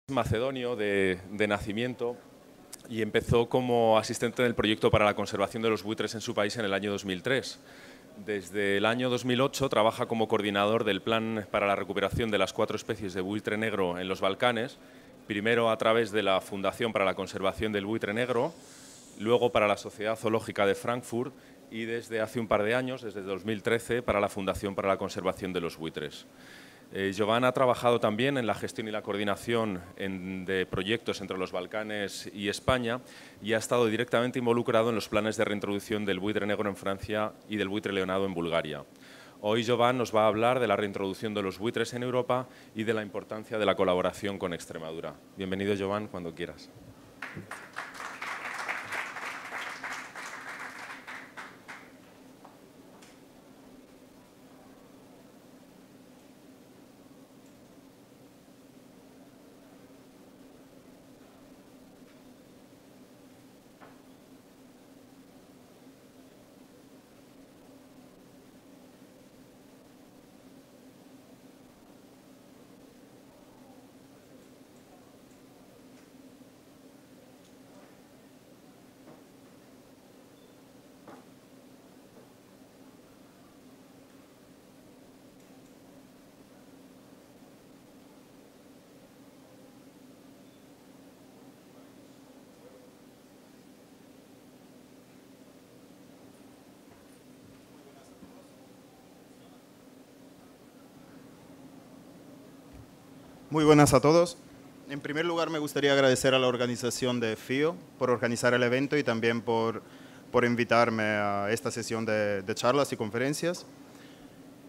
Macedonio de nacimiento y empezó como asistente del proyecto para la conservación de los buitres en su país en el año 2003. Desde el año 2008 trabaja como coordinador del plan para la recuperación de las 4 especies de buitre negro en los Balcanes, primero a través de la Fundación para la Conservación del Buitre Negro, luego para la Sociedad Zoológica de Frankfurt y desde hace un par de años, desde 2013, para la Fundación para la Conservación de los Buitres. Jovan ha trabajado también en la gestión y la coordinación de proyectos entre los Balcanes y España y ha estado directamente involucrado en los planes de reintroducción del buitre negro en Francia y del buitre leonado en Bulgaria. Hoy Jovan nos va a hablar de la reintroducción de los buitres en Europa y de la importancia de la colaboración con Extremadura. Bienvenido, Jovan, cuando quieras. Muy buenas a todos. En primer lugar, me gustaría agradecer a la organización de FIO por organizar el evento y también por invitarme a esta sesión de charlas y conferencias.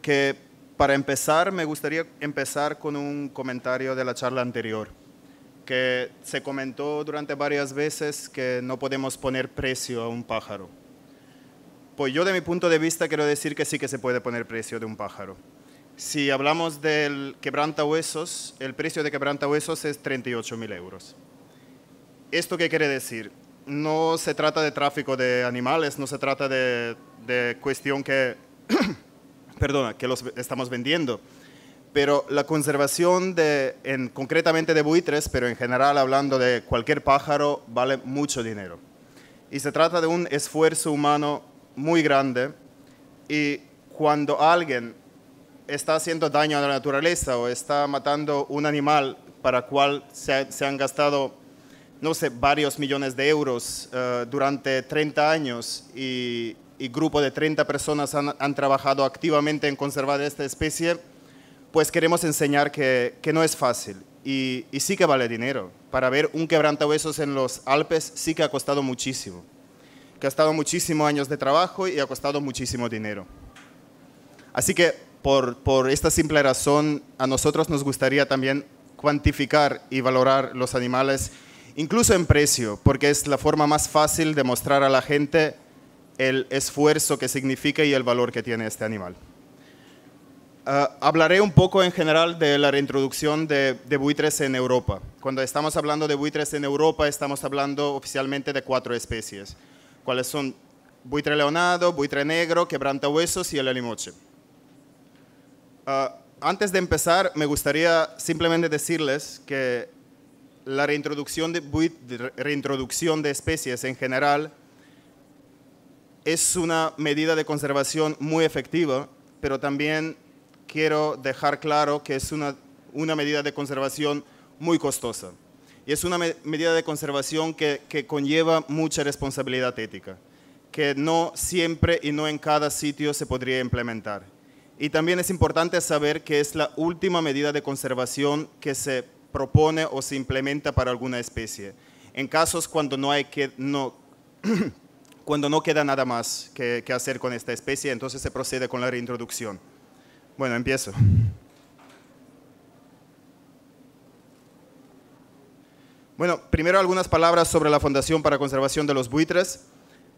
Que para empezar, me gustaría empezar con un comentario de la charla anterior, que se comentó durante varias veces que no podemos poner precio a un pájaro. Pues yo, de mi punto de vista, quiero decir que sí que se puede poner precio de un pájaro. Si hablamos del quebrantahuesos, el precio de quebrantahuesos es 38.000 euros. ¿Esto qué quiere decir? No se trata de tráfico de animales, no se trata de cuestión que, que los estamos vendiendo, pero la conservación concretamente de buitres, pero en general hablando de cualquier pájaro, vale mucho dinero. Y se trata de un esfuerzo humano muy grande y cuando alguien está haciendo daño a la naturaleza o está matando un animal para el cual se han gastado, no sé, varios millones de euros durante 30 años y grupo de 30 personas han trabajado activamente en conservar esta especie, pues queremos enseñar que no es fácil y sí que vale dinero. Para ver un quebrantahuesos en los Alpes sí que ha costado muchísimo. Que ha costado muchísimos años de trabajo y ha costado muchísimo dinero. Así que por esta simple razón, a nosotros nos gustaría también cuantificar y valorar los animales, incluso en precio, porque es la forma más fácil de mostrar a la gente el esfuerzo que significa y el valor que tiene este animal. Hablaré un poco en general de la reintroducción de buitres en Europa. Cuando estamos hablando de buitres en Europa, estamos hablando oficialmente de 4 especies, cuáles son buitre leonado, buitre negro, quebrantahuesos y el alimoche. Antes de empezar, me gustaría simplemente decirles que la reintroducción de especies en general es una medida de conservación muy efectiva, pero también quiero dejar claro que es una medida de conservación muy costosa. Y es una medida de conservación que conlleva mucha responsabilidad ética, que no siempre y no en cada sitio se podría implementar. Y también es importante saber que es la última medida de conservación que se propone o se implementa para alguna especie. En casos cuando cuando no queda nada más que hacer con esta especie, entonces se procede con la reintroducción. Bueno, empiezo. Bueno, primero algunas palabras sobre la Fundación para la Conservación de los Buitres.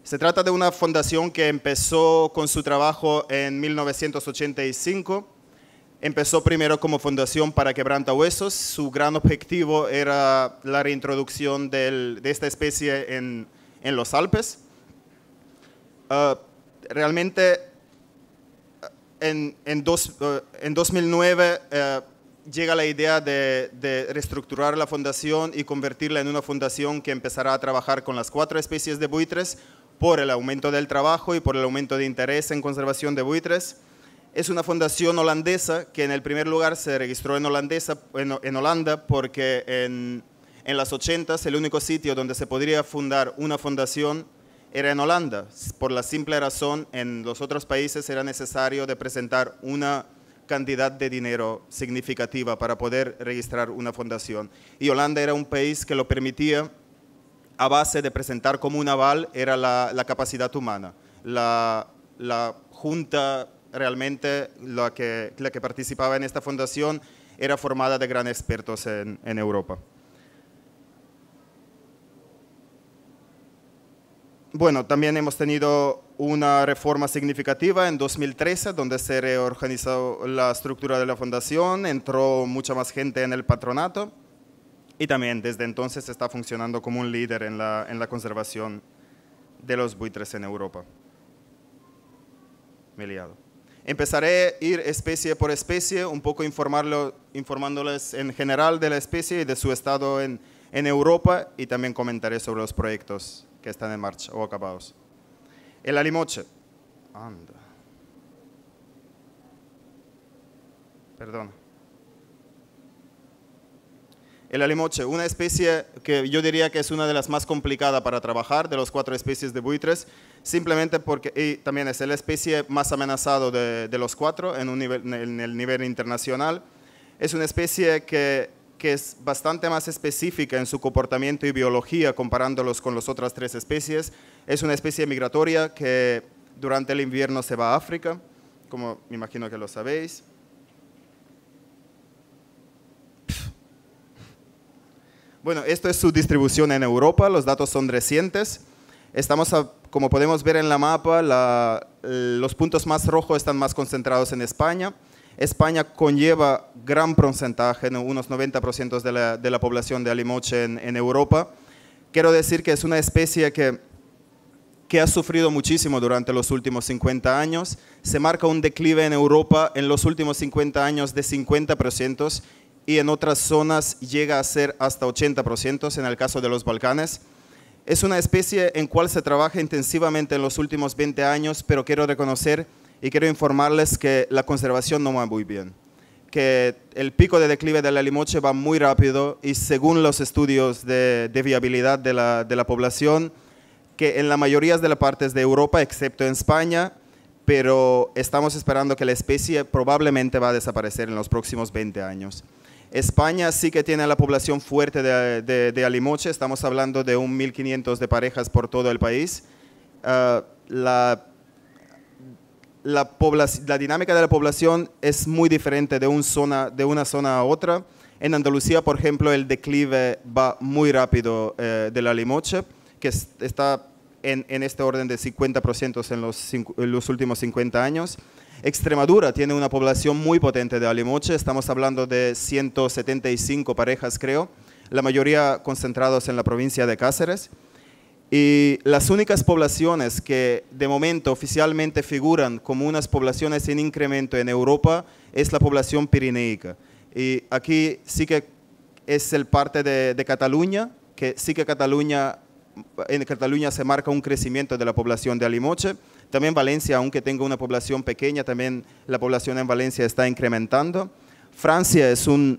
Se trata de una fundación que empezó con su trabajo en 1985. Empezó primero como fundación para quebrantahuesos. Su gran objetivo era la reintroducción de esta especie en los Alpes. Realmente en 2009 llega la idea de reestructurar la fundación y convertirla en una fundación que empezará a trabajar con las 4 especies de buitres por el aumento del trabajo y por el aumento de interés en conservación de buitres. Es una fundación holandesa que en el primer lugar se registró en Holanda porque en las 80s el único sitio donde se podría fundar una fundación era en Holanda. Por la simple razón, en los otros países era necesario de presentar una cantidad de dinero significativa para poder registrar una fundación. Y Holanda era un país que lo permitía a base de presentar como un aval, era la capacidad humana. La junta realmente, la que participaba en esta fundación, era formada de grandes expertos en Europa. Bueno, también hemos tenido una reforma significativa en 2013, donde se reorganizó la estructura de la fundación, entró mucha más gente en el patronato y también desde entonces está funcionando como un líder en la conservación de los buitres en Europa. Me he liado. Empezaré a ir especie por especie, un poco informándoles en general de la especie y de su estado en Europa, y también comentaré sobre los proyectos que están en marcha o acabados. El alimoche. Anda. Perdón. El alimoche, una especie que yo diría que es una de las más complicadas para trabajar de las 4 especies de buitres, simplemente porque y también es la especie más amenazada de los 4 en el nivel internacional. Es una especie que es bastante más específica en su comportamiento y biología comparándolos con las otras 3 especies. Es una especie migratoria que durante el invierno se va a África, como me imagino que lo sabéis. Bueno, esto es su distribución en Europa, los datos son recientes. Como podemos ver en la mapa, los puntos más rojos están más concentrados en España. España conlleva gran porcentaje, unos 90% de la población de alimoche en Europa. Quiero decir que es una especie que ha sufrido muchísimo durante los últimos 50 años. Se marca un declive en Europa en los últimos 50 años de 50% y en otras zonas llega a ser hasta 80% en el caso de los Balcanes. Es una especie en cual se trabaja intensivamente en los últimos 20 años, pero quiero reconocer y quiero informarles que la conservación no va muy bien, que el pico de declive del alimoche va muy rápido y según los estudios de viabilidad de la población, que en la mayoría de las partes de Europa, excepto en España, pero estamos esperando que la especie probablemente va a desaparecer en los próximos 20 años. España sí que tiene la población fuerte de alimoche, estamos hablando de 1.500 de parejas por todo el país. La dinámica de la población es muy diferente de una zona a otra. En Andalucía, por ejemplo, el declive va muy rápido del alimoche, que está en este orden de 50% en los últimos 50 años. Extremadura tiene una población muy potente de alimoche, estamos hablando de 175 parejas, creo, la mayoría concentrados en la provincia de Cáceres. Y las únicas poblaciones que de momento oficialmente figuran como unas poblaciones en incremento en Europa es la población pirenaica. Y aquí sí que es el parte de Cataluña, que sí que en Cataluña se marca un crecimiento de la población de alimoche. También Valencia, aunque tenga una población pequeña, también la población en Valencia está incrementando. Francia es un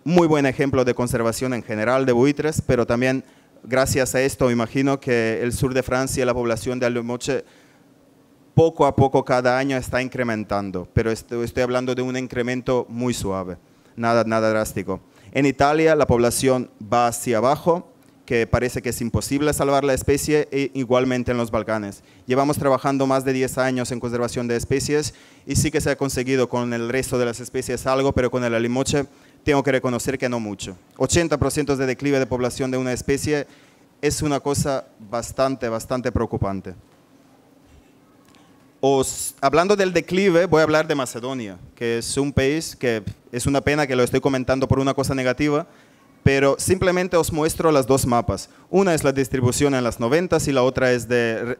muy buen ejemplo de conservación en general de buitres, pero también gracias a esto, imagino que el sur de Francia, la población de alimoche, poco a poco cada año está incrementando, pero estoy hablando de un incremento muy suave, nada drástico. En Italia la población va hacia abajo, que parece que es imposible salvar la especie, e igualmente en los Balcanes. Llevamos trabajando más de 10 años en conservación de especies y sí que se ha conseguido con el resto de las especies algo, pero con el alimoche tengo que reconocer que no mucho. 80% de declive de población de una especie es una cosa bastante preocupante. Hablando del declive, voy a hablar de Macedonia, que es un país que es una pena que lo estoy comentando por una cosa negativa, pero simplemente os muestro las dos mapas. Una es la distribución en las 90s y la otra es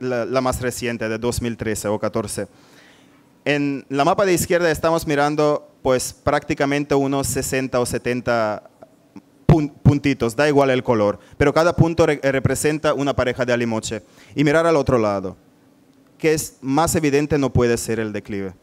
la más reciente, de 2013 o 14. En la mapa de izquierda estamos mirando pues prácticamente unos 60 o 70 puntitos, da igual el color, pero cada punto representa una pareja de alimoche. Y mirar al otro lado, que es más evidente no puede ser el declive.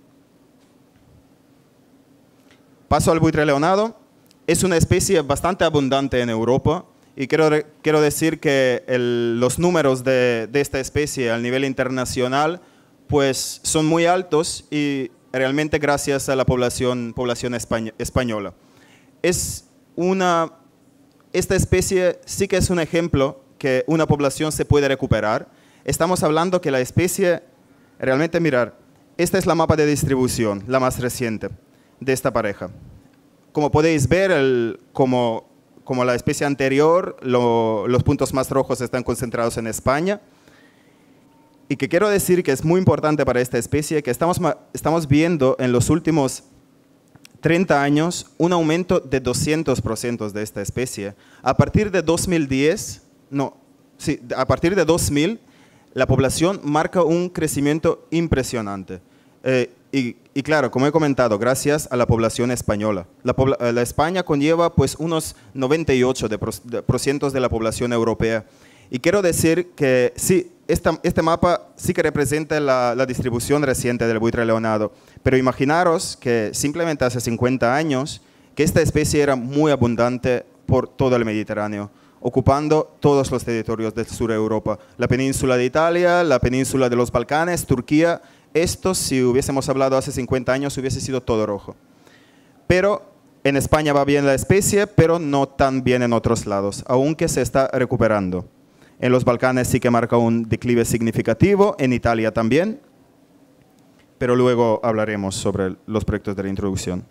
Paso al buitre leonado. Es una especie bastante abundante en Europa y quiero decir que los números de esta especie a nivel internacional pues son muy altos y realmente gracias a la población española. Esta especie sí que es un ejemplo que una población se puede recuperar. Estamos hablando que la especie, realmente mirar, esta es la mapa de distribución, la más reciente de esta pareja. Como podéis ver, como la especie anterior, los puntos más rojos están concentrados en España. Y que quiero decir que es muy importante para esta especie que estamos viendo en los últimos 30 años un aumento de 200% de esta especie. A partir de 2000, la población marca un crecimiento impresionante. Y claro, como he comentado, gracias a la población española. La España conlleva pues unos 98% de la población europea. Y quiero decir que sí, este mapa sí que representa la distribución reciente del buitre leonado, pero imaginaros que simplemente hace 50 años que esta especie era muy abundante por todo el Mediterráneo, ocupando todos los territorios del sur de Europa, la península de Italia, la península de los Balcanes, Turquía. Esto, si hubiésemos hablado hace 50 años, hubiese sido todo rojo. Pero en España va bien la especie, pero no tan bien en otros lados, aunque se está recuperando. En los Balcanes sí que marca un declive significativo, en Italia también, pero luego hablaremos sobre los proyectos de reintroducción.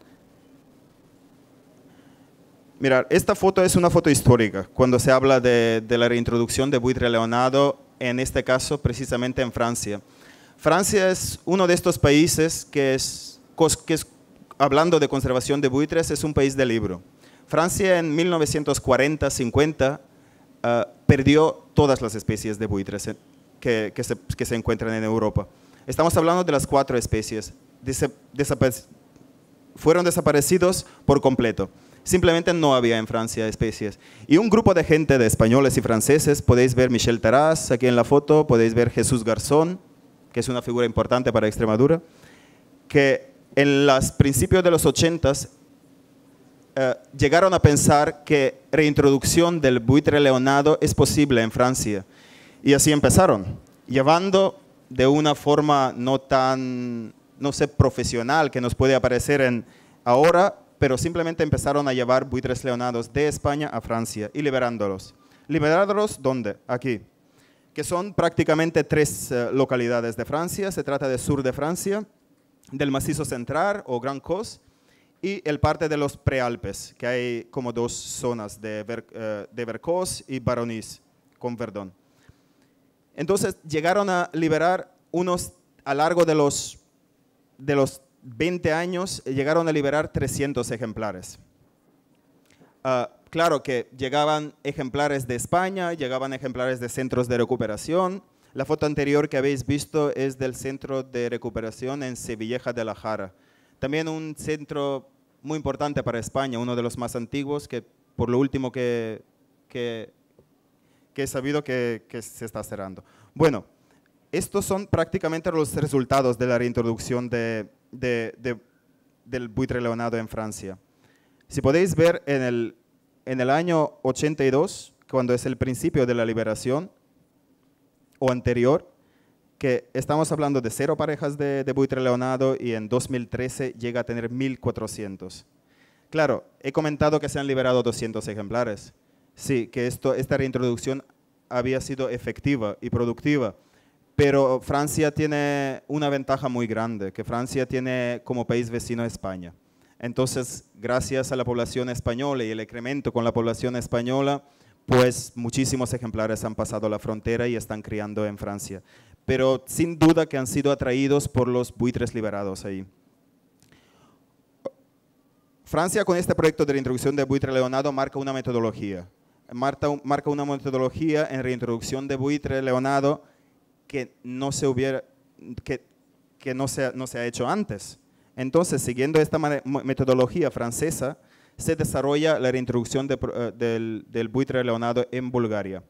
Mirad, esta foto es una foto histórica, cuando se habla de la reintroducción de buitre leonado, en este caso precisamente en Francia. Francia es uno de estos países que hablando de conservación de buitres, es un país de libro. Francia en 1940-50 perdió todas las especies de buitres que se encuentran en Europa. Estamos hablando de las 4 especies. Fueron desaparecidos por completo. Simplemente no había en Francia especies. Y un grupo de gente, de españoles y franceses, podéis ver Michel Terrasse aquí en la foto, podéis ver Jesús Garzón, que es una figura importante para Extremadura, que en los principios de los 80s llegaron a pensar que reintroducción del buitre leonado es posible en Francia. Y así empezaron, llevando de una forma no sé, profesional, que nos puede aparecer ahora, pero simplemente empezaron a llevar buitres leonados de España a Francia y liberándolos. ¿Liberándolos dónde? Aquí, que son prácticamente 3 localidades de Francia. Se trata del sur de Francia, del macizo central o Grand Cos, y el parte de los prealpes, que hay como 2 zonas de Vercors y Baronís, con Verdun. Entonces llegaron a liberar a lo largo de los 20 años, llegaron a liberar 300 ejemplares. Claro que llegaban ejemplares de España, llegaban ejemplares de centros de recuperación. La foto anterior que habéis visto es del centro de recuperación en Sevilleja de la Jara. También un centro muy importante para España, uno de los más antiguos, que por lo último que he sabido que se está cerrando. Bueno, estos son prácticamente los resultados de la reintroducción del buitre leonado en Francia. Si podéis ver en el año 82, cuando es el principio de la liberación, o anterior, que estamos hablando de 0 parejas de buitre leonado y en 2013 llega a tener 1.400. Claro, he comentado que se han liberado 200 ejemplares. Sí, que esta reintroducción había sido efectiva y productiva, pero Francia tiene una ventaja muy grande, que Francia tiene como país vecino a España. Entonces, gracias a la población española y el incremento con la población española, pues muchísimos ejemplares han pasado la frontera y están criando en Francia. Pero sin duda que han sido atraídos por los buitres liberados ahí. Francia con este proyecto de reintroducción de buitre leonado marca una metodología. Marca una metodología en reintroducción de buitre leonado que que no se ha hecho antes. Entonces, siguiendo esta metodología francesa, se desarrolla la reintroducción del buitre leonado en Bulgaria.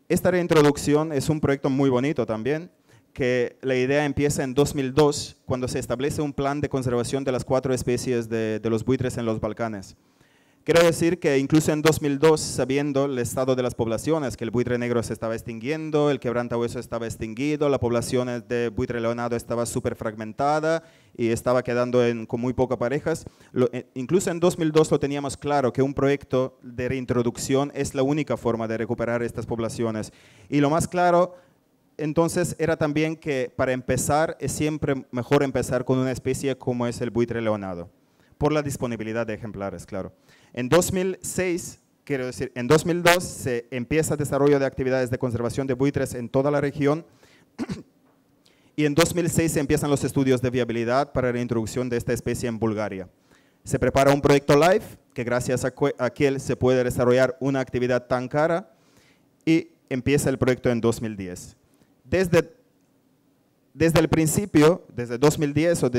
Esta reintroducción es un proyecto muy bonito también, que la idea empieza en 2002, cuando se establece un plan de conservación de las 4 especies de los buitres en los Balcanes. Quiero decir que incluso en 2002, sabiendo el estado de las poblaciones, que el buitre negro se estaba extinguiendo, el quebrantahueso estaba extinguido, la población de buitre leonado estaba súper fragmentada y estaba quedando con muy pocas parejas, incluso en 2002 lo teníamos claro que un proyecto de reintroducción es la única forma de recuperar estas poblaciones. Y lo más claro, entonces, era también que para empezar es siempre mejor empezar con una especie como es el buitre leonado, por la disponibilidad de ejemplares, claro. En 2006, quiero decir, en 2002 se empieza el desarrollo de actividades de conservación de buitres en toda la región y en 2006 se empiezan los estudios de viabilidad para la introducción de esta especie en Bulgaria. Se prepara un proyecto LIFE, que gracias a aquel se puede desarrollar una actividad tan cara, y empieza el proyecto en 2010. Desde el principio, desde 2010 o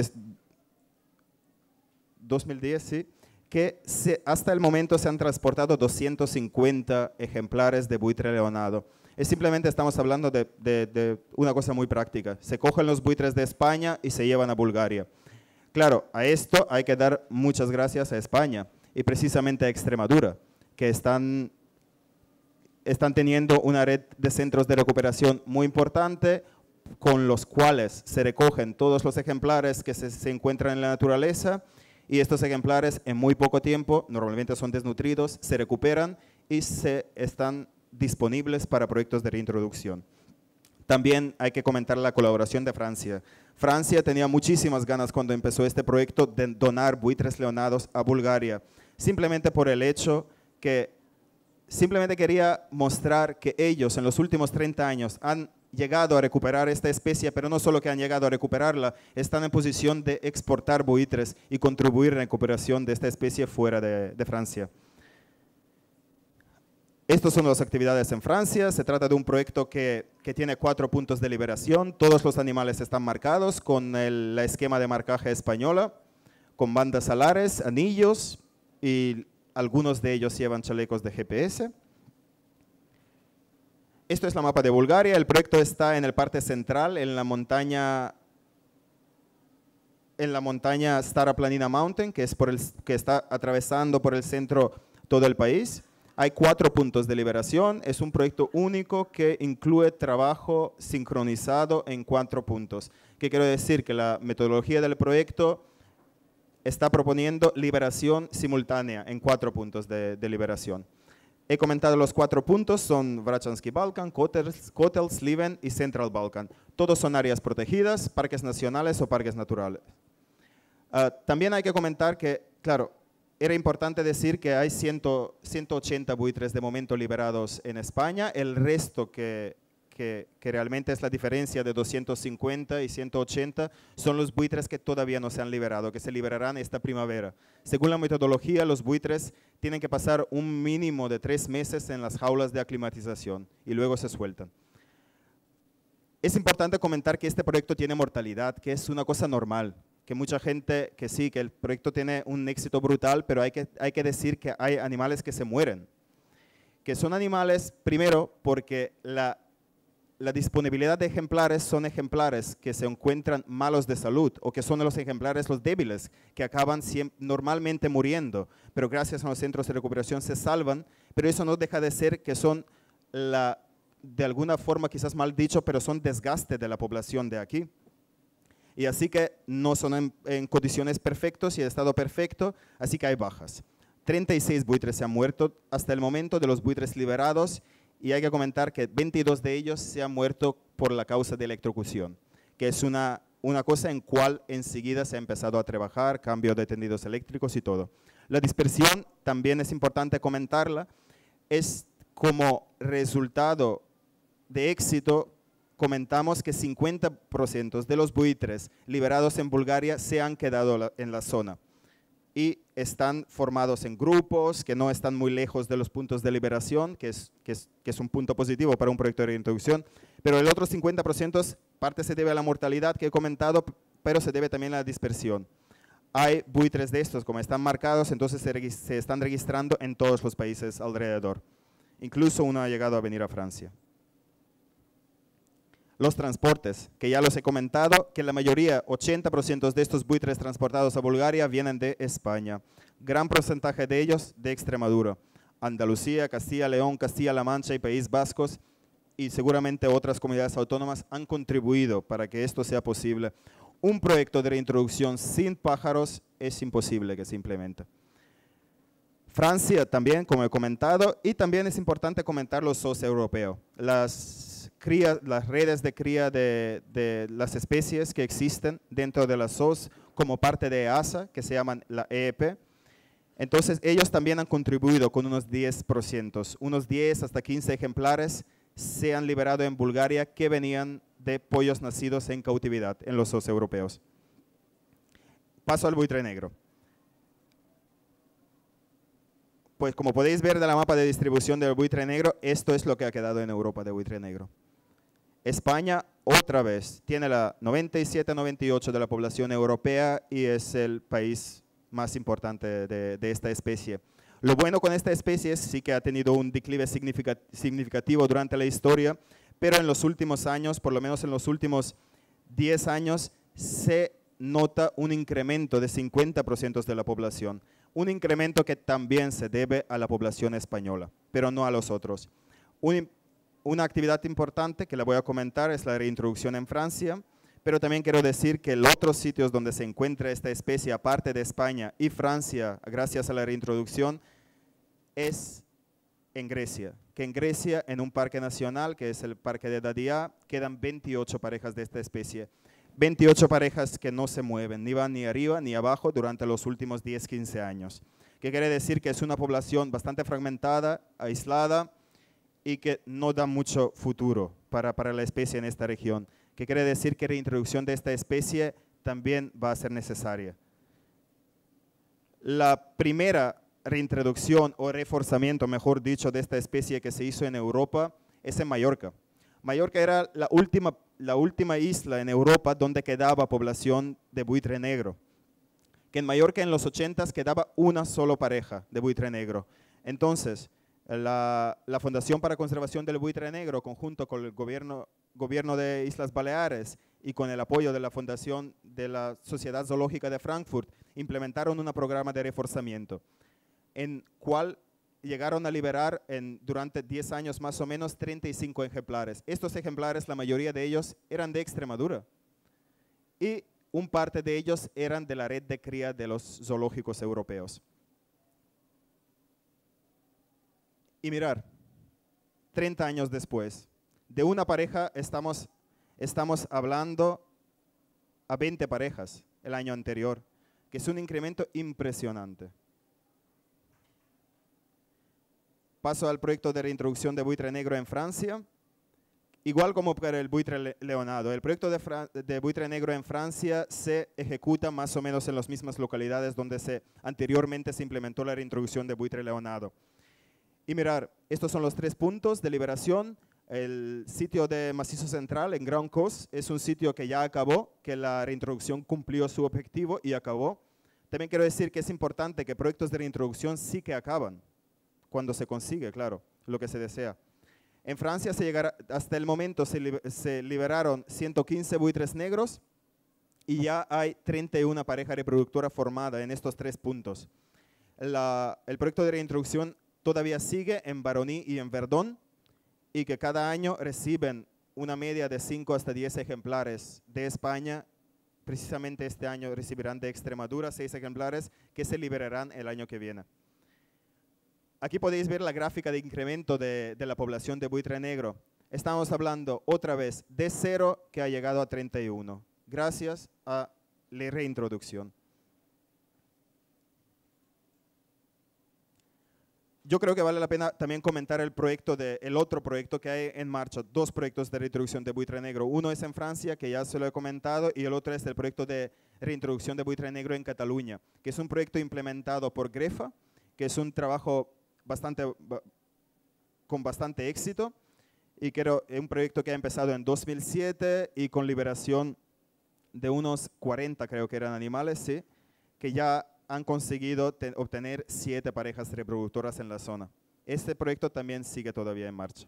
2010, sí, que hasta el momento se han transportado 250 ejemplares de buitre leonado. Simplemente estamos hablando de una cosa muy práctica. Se cogen los buitres de España y se llevan a Bulgaria. Claro, a esto hay que dar muchas gracias a España y precisamente a Extremadura, que están teniendo una red de centros de recuperación muy importante, con los cuales se recogen todos los ejemplares que se encuentran en la naturaleza, y estos ejemplares en muy poco tiempo, normalmente son desnutridos, se recuperan y están disponibles para proyectos de reintroducción. También hay que comentar la colaboración de Francia. Francia tenía muchísimas ganas cuando empezó este proyecto de donar buitres leonados a Bulgaria, simplemente por el hecho que simplemente quería mostrar que ellos en los últimos 30 años han llegado a recuperar esta especie, pero no solo que han llegado a recuperarla, están en posición de exportar buitres y contribuir a la recuperación de esta especie fuera de Francia. Estas son las actividades en Francia. Se trata de un proyecto que tiene 4 puntos de liberación. Todos los animales están marcados con la esquema de marcaje española, con bandas alares, anillos, y algunos de ellos llevan chalecos de GPS. Esto es la mapa de Bulgaria. El proyecto está en la parte central, en la montaña Stara Planina Mountain, que está atravesando por el centro todo el país. Hay 4 puntos de liberación. Es un proyecto único que incluye trabajo sincronizado en 4 puntos. ¿Qué quiero decir? Que la metodología del proyecto está proponiendo liberación simultánea en 4 puntos de liberación. He comentado los 4 puntos, son Vrachansky Balkan, Kotel, Sliven y Central Balkan. Todos son áreas protegidas, parques nacionales o parques naturales. También hay que comentar que, claro, era importante decir que hay 180 buitres de momento liberados en España. El resto que realmente es la diferencia de 250 y 180, son los buitres que todavía no se han liberado, que se liberarán esta primavera. Según la metodología, los buitres tienen que pasar un mínimo de 3 meses en las jaulas de aclimatización y luego se sueltan. Es importante comentar que este proyecto tiene mortalidad, que es una cosa normal, que mucha gente, que sí, que el proyecto tiene un éxito brutal, pero hay que decir que hay animales que se mueren, que son animales, primero, porque la disponibilidad de ejemplares son ejemplares que se encuentran malos de salud o que son los ejemplares los débiles que acaban normalmente muriendo, pero gracias a los centros de recuperación se salvan, pero eso no deja de ser que son de alguna forma quizás mal dicho, pero son desgaste de la población de aquí. Y así que no son en condiciones perfectas y en estado perfecto, así que hay bajas. 36 buitres se han muerto hasta el momento de los buitres liberados. Y hay que comentar que 22 de ellos se han muerto por la causa de electrocución, que es una cosa en cual enseguida se ha empezado a trabajar, cambio de tendidos eléctricos y todo. La dispersión también es importante comentarla, es como resultado de éxito, comentamos que 50% de los buitres liberados en Bulgaria se han quedado en la zona. Y están formados en grupos, que no están muy lejos de los puntos de liberación, que es un punto positivo para un proyecto de reintroducción, pero el otro 50% parte se debe a la mortalidad que he comentado, pero se debe también a la dispersión. Hay buitres de estos, como están marcados, entonces se están registrando en todos los países alrededor. Incluso uno ha llegado a venir a Francia. Los transportes, que ya los he comentado, que la mayoría, 80% de estos buitres transportados a Bulgaria vienen de España. Gran porcentaje de ellos de Extremadura. Andalucía, Castilla, León, Castilla-La Mancha y País Vascos y seguramente otras comunidades autónomas han contribuido para que esto sea posible. Un proyecto de reintroducción sin pájaros es imposible que se implemente. Francia también, como he comentado, y también es importante comentar los zoos europeos. Las redes de cría de las especies que existen dentro de las zoos como parte de EASA, que se llaman la EEP. Entonces, ellos también han contribuido con unos 10%. Unos 10 hasta 15 ejemplares se han liberado en Bulgaria que venían de pollos nacidos en cautividad en los zoos europeos. Paso al buitre negro. Pues como podéis ver de la mapa de distribución del buitre negro, esto es lo que ha quedado en Europa de buitre negro. España, otra vez, tiene la 97-98% de la población europea y es el país más importante de esta especie. Lo bueno con esta especie es sí que ha tenido un declive significativo durante la historia, pero en los últimos años, por lo menos en los últimos 10 años, se nota un incremento de 50% de la población. Un incremento que también se debe a la población española, pero no a los otros. Una actividad importante que la voy a comentar es la reintroducción en Francia, pero también quiero decir que los otros sitios donde se encuentra esta especie, aparte de España y Francia, gracias a la reintroducción, es en Grecia. Que en Grecia, en un parque nacional, que es el parque de Dadia, quedan 28 parejas de esta especie. 28 parejas que no se mueven, ni van ni arriba ni abajo durante los últimos 10-15 años. ¿Qué quiere decir? Que es una población bastante fragmentada, aislada y que no da mucho futuro para la especie en esta región. ¿Qué quiere decir? Que reintroducción de esta especie también va a ser necesaria. La primera reintroducción o reforzamiento, mejor dicho, de esta especie que se hizo en Europa es en Mallorca. Mallorca era la última isla en Europa donde quedaba población de buitre negro. Que en Mallorca en los 80s quedaba una sola pareja de buitre negro. Entonces, la Fundación para Conservación del Buitre Negro, conjunto con el gobierno de Islas Baleares y con el apoyo de la Fundación de la Sociedad Zoológica de Frankfurt, implementaron un programa de reforzamiento, en cual llegaron a liberar durante 10 años más o menos 35 ejemplares. Estos ejemplares, la mayoría de ellos, eran de Extremadura y un parte de ellos eran de la red de cría de los zoológicos europeos. Y mirar, 30 años después, de una pareja estamos hablando a 20 parejas el año anterior, que es un incremento impresionante. Paso al proyecto de reintroducción de buitre negro en Francia. Igual como para el buitre leonado, el proyecto de buitre negro en Francia se ejecuta más o menos en las mismas localidades donde anteriormente se implementó la reintroducción de buitre leonado. Y mirar, estos son los 3 puntos de liberación. El sitio de Macizo Central en Grand Cos es un sitio que ya acabó, que la reintroducción cumplió su objetivo y acabó. También quiero decir que es importante que proyectos de reintroducción sí que acaban, cuando se consigue, claro, lo que se desea. En Francia hasta el momento se liberaron 115 buitres negros y ya hay 31 parejas reproductoras formadas en estos 3 puntos. El proyecto de reintroducción todavía sigue en Baroní y en Verdón y que cada año reciben una media de 5 hasta 10 ejemplares de España. Precisamente este año recibirán de Extremadura 6 ejemplares que se liberarán el año que viene. Aquí podéis ver la gráfica de incremento de la población de buitre negro. Estamos hablando otra vez de 0 que ha llegado a 31, gracias a la reintroducción. Yo creo que vale la pena también comentar el otro proyecto que hay en marcha, 2 proyectos de reintroducción de buitre negro. Uno es en Francia, que ya se lo he comentado, y el otro es el proyecto de reintroducción de buitre negro en Cataluña, que es un proyecto implementado por Grefa, que es un trabajo con bastante éxito y que era un proyecto que ha empezado en 2007 y con liberación de unos 40, creo que eran animales, ¿sí? Que ya han conseguido obtener 7 parejas reproductoras en la zona. Este proyecto también sigue todavía en marcha.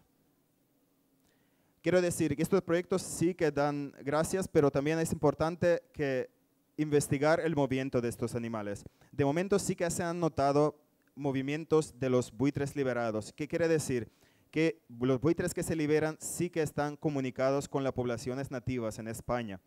Quiero decir que estos proyectos sí que dan gracias, pero también es importante que investigar el movimiento de estos animales. De momento sí que se han notado movimientos de los buitres liberados. ¿Qué quiere decir? Que los buitres que se liberan sí que están comunicados con las poblaciones nativas en España.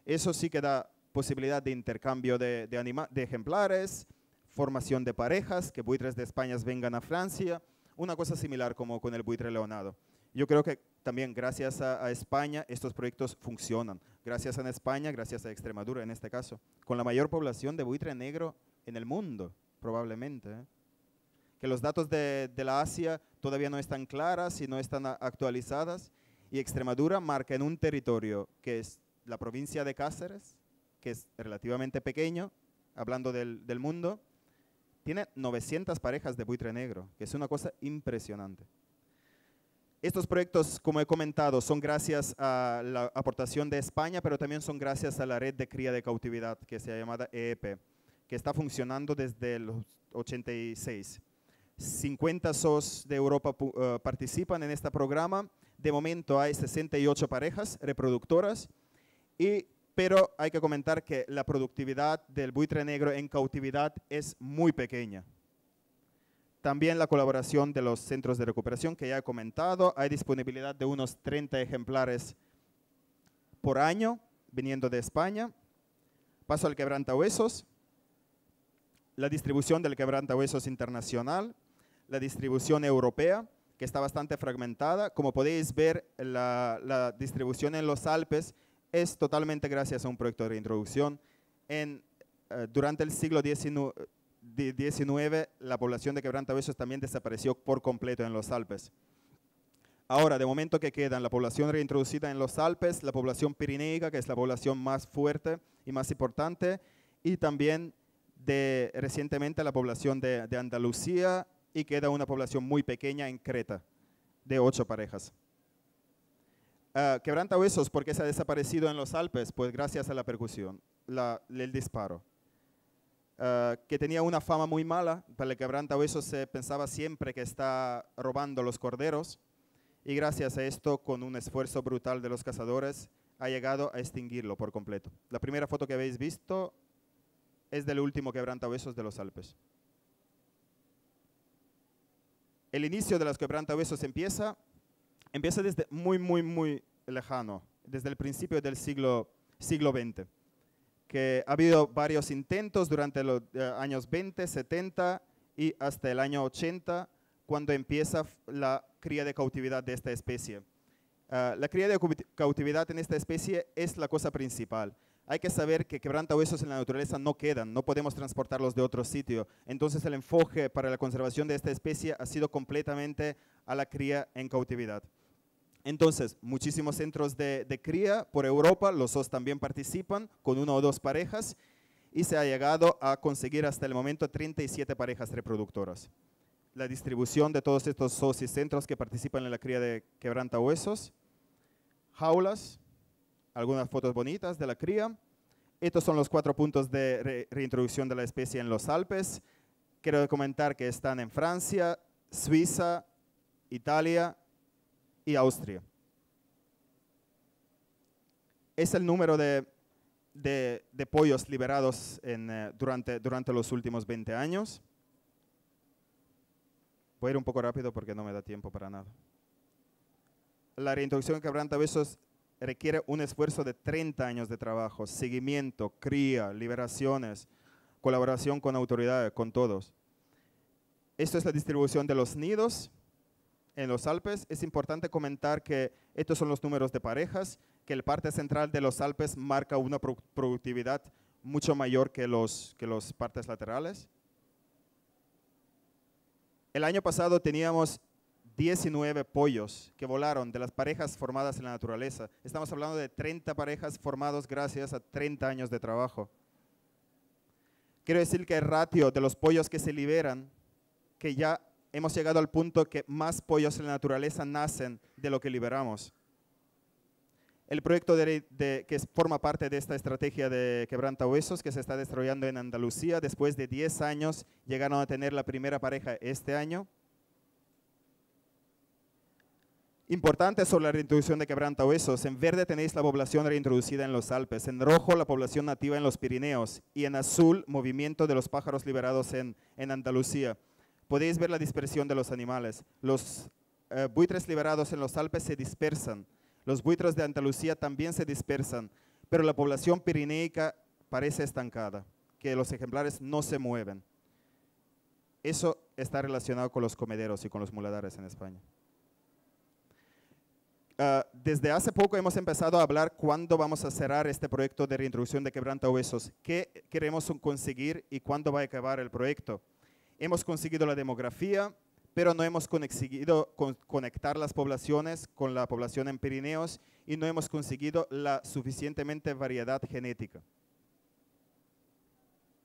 Eso sí que da posibilidad de intercambio de ejemplares, formación de parejas, que buitres de España vengan a Francia, una cosa similar como con el buitre leonado. Yo creo que también gracias a España estos proyectos funcionan. Gracias a España, gracias a Extremadura en este caso, con la mayor población de buitre negro en el mundo, probablemente. Que los datos de la Asia todavía no están claras y no están actualizadas, y Extremadura marca en un territorio que es la provincia de Cáceres, que es relativamente pequeño, hablando del mundo, tiene 900 parejas de buitre negro, que es una cosa impresionante. Estos proyectos, como he comentado, son gracias a la aportación de España, pero también son gracias a la red de cría de cautividad, que se llama EEP, que está funcionando desde los 86. 50 zoos de Europa participan en este programa. De momento hay 68 parejas reproductoras, pero hay que comentar que la productividad del buitre negro en cautividad es muy pequeña. También la colaboración de los centros de recuperación que ya he comentado. Hay disponibilidad de unos 30 ejemplares por año viniendo de España. Paso al quebrantahuesos. La distribución del quebrantahuesos internacional. La distribución europea, que está bastante fragmentada. Como podéis ver, la distribución en los Alpes es totalmente gracias a un proyecto de reintroducción. Durante el siglo XIX, la población de quebrantahuesos también desapareció por completo en los Alpes. Ahora, de momento que quedan la población reintroducida en los Alpes, la población pirineica, que es la población más fuerte y más importante, y también recientemente la población de Andalucía, y queda una población muy pequeña en Creta, de 8 parejas. Quebrantahuesos, ¿por qué se ha desaparecido en los Alpes? Pues gracias a la percusión, el disparo. Que tenía una fama muy mala. Para el quebrantahuesos se pensaba siempre que está robando los corderos, y gracias a esto, con un esfuerzo brutal de los cazadores, ha llegado a extinguirlo por completo. La primera foto que habéis visto es del último quebrantahuesos de los Alpes. El inicio de los quebrantahuesos empieza desde muy lejano, desde el principio del siglo XX, que ha habido varios intentos durante los años 20, 70 y hasta el año 80, cuando empieza la cría de cautividad de esta especie. La cría de cautividad en esta especie es la cosa principal. Hay que saber que quebrantahuesos en la naturaleza no quedan, no podemos transportarlos de otro sitio. Entonces el enfoque para la conservación de esta especie ha sido completamente a la cría en cautividad. Entonces, muchísimos centros de cría por Europa, los zoos también participan con 1 o 2 parejas, y se ha llegado a conseguir hasta el momento 37 parejas reproductoras. La distribución de todos estos zoos y centros que participan en la cría de quebrantahuesos, jaulas, algunas fotos bonitas de la cría. Estos son los 4 puntos de reintroducción de la especie en los Alpes. Quiero comentar que están en Francia, Suiza, Italia y Austria. Es el número de pollos liberados durante los últimos 20 años. Voy a ir un poco rápido porque no me da tiempo para nada. La reintroducción de quebrantahuesos requiere un esfuerzo de 30 años de trabajo, seguimiento, cría, liberaciones, colaboración con autoridades, con todos. Esto es la distribución de los nidos en los Alpes. Es importante comentar que estos son los números de parejas, que la parte central de los Alpes marca una productividad mucho mayor que los partes laterales. El año pasado teníamos 19 pollos que volaron de las parejas formadas en la naturaleza. Estamos hablando de 30 parejas formadas gracias a 30 años de trabajo. Quiero decir que el ratio de los pollos que se liberan, que ya hemos llegado al punto que más pollos en la naturaleza nacen de lo que liberamos. El proyecto que forma parte de esta estrategia de quebrantahuesos que se está desarrollando en Andalucía, después de 10 años llegaron a tener la primera pareja este año. Importante sobre la reintroducción de quebrantahuesos. En verde tenéis la población reintroducida en los Alpes, en rojo la población nativa en los Pirineos y en azul movimiento de los pájaros liberados en Andalucía. Podéis ver la dispersión de los animales. Los buitres liberados en los Alpes se dispersan. Los buitres de Andalucía también se dispersan, pero la población pirineica parece estancada, que los ejemplares no se mueven. Eso está relacionado con los comederos y con los muladares en España. Desde hace poco hemos empezado a hablar cuándo vamos a cerrar este proyecto de reintroducción de quebrantahuesos, qué queremos conseguir y cuándo va a acabar el proyecto. Hemos conseguido la demografía, pero no hemos conseguido conectar las poblaciones con la población en Pirineos y no hemos conseguido la suficientemente variedad genética.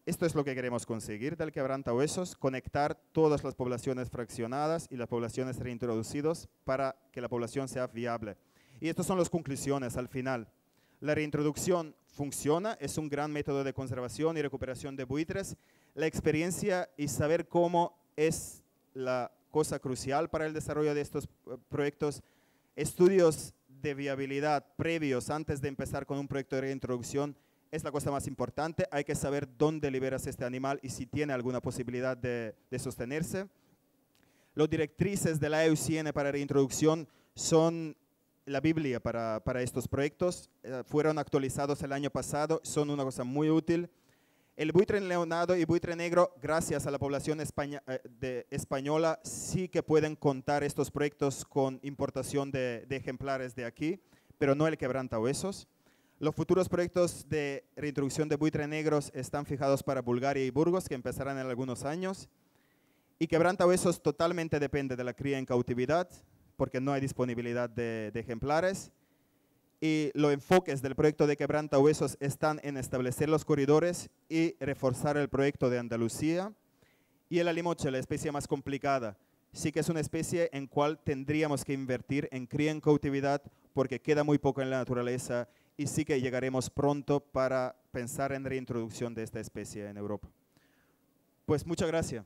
Esto es lo que queremos conseguir del quebrantahuesos, conectar todas las poblaciones fraccionadas y las poblaciones reintroducidas para que la población sea viable. Y estas son las conclusiones al final. La reintroducción funciona, es un gran método de conservación y recuperación de buitres. La experiencia y saber cómo es la cosa crucial para el desarrollo de estos proyectos. Estudios de viabilidad previos antes de empezar con un proyecto de reintroducción es la cosa más importante. Hay que saber dónde liberas este animal y si tiene alguna posibilidad de sostenerse. Las directrices de la EUCN para reintroducción son la Biblia para estos proyectos. Fueron actualizados el año pasado, son una cosa muy útil. El buitre enleonado y buitre negro, gracias a la población española, sí que pueden contar estos proyectos con importación de ejemplares de aquí, pero no el quebrantahuesos. Los futuros proyectos de reintroducción de buitre negros están fijados para Bulgaria y Burgos, que empezarán en algunos años. Y quebrantahuesos totalmente depende de la cría en cautividad, porque no hay disponibilidad de ejemplares. Y los enfoques del proyecto de quebrantahuesos están en establecer los corredores y reforzar el proyecto de Andalucía. Y el alimoche, la especie más complicada, sí que es una especie en cual tendríamos que invertir en cría en cautividad porque queda muy poco en la naturaleza y sí que llegaremos pronto para pensar en reintroducción de esta especie en Europa. Pues muchas gracias.